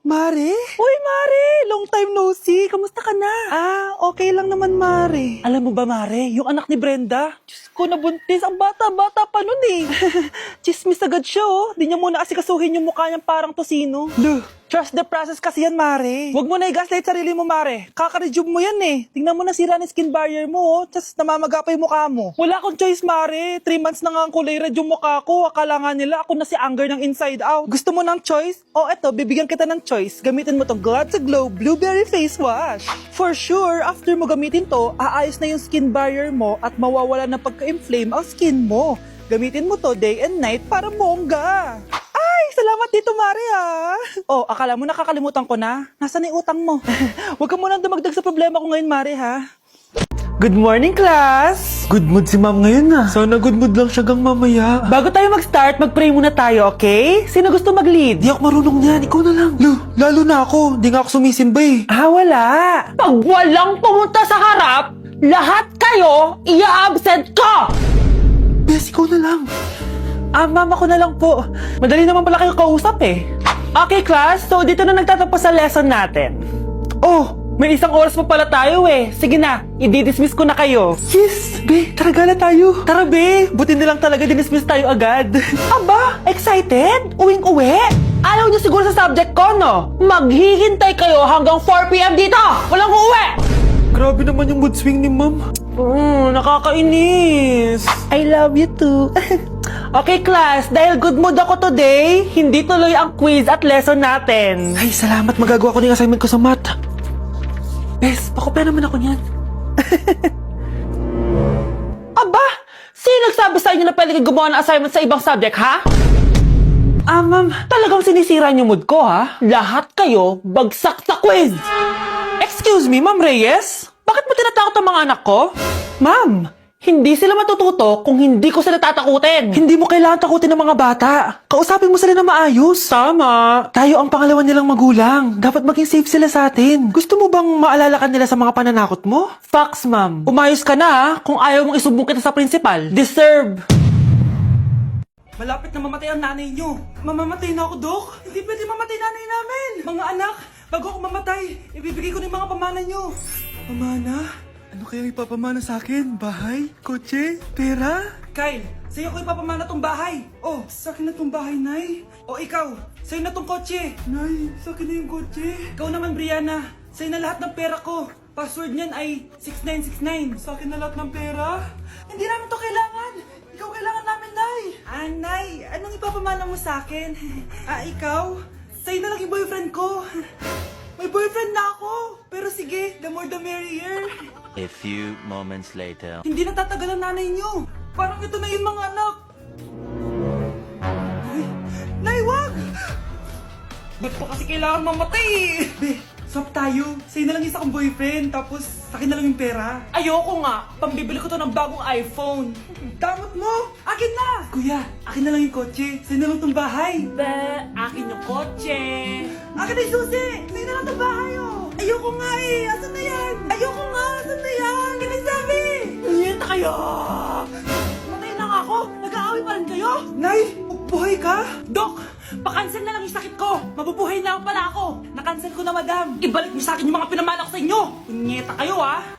Mare? Uy, Mare! Long time no see. Kamusta ka na? Okay lang naman, Mare. Alam mo ba, Mare? Yung anak ni Brenda, Diyos ko, nabuntis. Ang bata-bata pa nun eh. Chismis agad siya, oh. Di niya muna asikasuhin yung mukha niyang parang tosino. Duh. Trust the process kasi yan, Mare. Huwag mo na i-gaslight sarili mo, Mare. Kaka-rejuve mo yan eh. Tingnan mo na sira ng skin barrier mo, oh. Tapos namamaga pa yung mukha mo. Wala akong choice, Mare. 3 months na nga ang kulay red yung mukha ko. Akala nga nila ako na si Anger ng inside out. Gusto mo ng choice? Eto, bibigyan kita ng choice. Gamitin mo tong Glad to Glow Blueberry Face Wash. For sure, after mo gamitin to, aayos na yung skin barrier mo at mawawala na pagka-inflame ang skin mo. Gamitin mo to day and night para bongga. Salamat dito, Mare, ha? Akala mo nakakalimutan ko na? Nasaan na yung utang mo? Huwag ka munang dumagdag sa problema ko ngayon, Mare, ha? Good morning, class! Good mood si ma'am ngayon, ha? Sana good mood lang siya gang mamaya. Bago tayo mag-start, mag-pray muna tayo, okay? Sino gusto mag-lead? Di ako marunong niyan, ikaw na lang. Lalo na ako, di nga ako sumisimba eh. Wala. Pag walang pumunta sa harap, lahat kayo ia-absent ko! Bes, ikaw na lang. Mama ko na lang po. Madali naman pala kayo kausap eh. Okay, class. So, dito na nagtatapos sa lesson natin. May 1 oras pa pala tayo eh. Sige na, i-dismiss ko na kayo. Yes! Be, tara gala tayo. Tara, be. Buti na lang talaga dinismiss tayo agad. Aba, excited? Uwing-uwi? Ayaw niyo siguro sa subject ko, no? Maghihintay kayo hanggang 4 p.m. dito! Walang uuwi! Grabe naman yung mood swing ni ma'am. Nakakainis. I love you too. Okay, class. Dahil good mood ako today, hindi tuloy ang quiz at lesson natin. Ay, salamat. Magagawa ko na yung assignment ko sa math. Bes, pakopya naman ako niyan. Aba! Sino nagsabi sa inyo na pwede kayo gumawa ng assignment sa ibang subject, ha? Ma'am. Talagang sinisira niyo mood ko, ha? Lahat kayo bagsak sa quiz! Excuse me, Ma'am Reyes? Bakit mo tinatakot ang mga anak ko? Ma'am, Hindi sila matututo kung hindi ko sila tatakutin. hindi mo kailangan takutin ng mga bata. Kausapin mo sila na maayos. Tama. Tayo ang pangalawa nilang magulang. Dapat maging safe sila sa atin. Gusto mo bang maalala ka nila sa mga pananakot mo? Facts, ma'am. Umayos ka na ha, kung ayaw mong isumbong kita sa principal. Deserve. Malapit na mamatay ang nanay nyo. Mamamatay na ako, Dok. Hindi pwede mamatay nanay namin. Mga anak, bago ako mamatay, ibibigay ko na yung mga pamana nyo. Pamana? Ano kayang ipapamana sa akin? Bahay? Kotse? Pera? Kyle, sa'yo ko ipapamana tong bahay. Sa akin na tong bahay, Nay. Ikaw, sa'yo na tong kotse. Nay, sa akin na yung kotse. Ikaw naman, Brianna, sa'yo na lahat ng pera ko. Password niyan ay 6969. Sa akin na lahat ng pera? Hindi namin to kailangan. Ikaw kailangan namin, Nay. Nay, anong ipapamana mo sa akin? Ikaw? Sa'yo na lang yung boyfriend ko. May boyfriend na ako. Pero sige, the more the merrier. A few moments later. Hindi na tatagal ang nanay niyo. Parang ito na yung mga anak. Ay, Nay, wag! Ba't pa kasi kailangan mamatay eh? Be, swap tayo. Sa'yo na lang isa kong boyfriend, tapos akin na lang yung pera. Ayoko nga. Pambibili ko to ng bagong iPhone. Damot mo! Akin na! Kuya, akin na lang yung kotse. Sa'yo na lang tong bahay. Akin yung kotse. Akin na yung susi! Sa'yo na lang tong bahay oh! Ayoko nga eh! Asan na yan? Ayoko nga! Asan na yan? Kinasabi! Uyan na kayo! Matay lang ako. Nag-aaway pa rin kayo. Nay, buhay ka? Dok, pakancel na lang yung sakit ko. Mabubuhay na pala ako. Nakancel ko na, madam. Ibalik niyo sa akin yung mga pinamana ko sa inyo. Punyeta kayo, ha?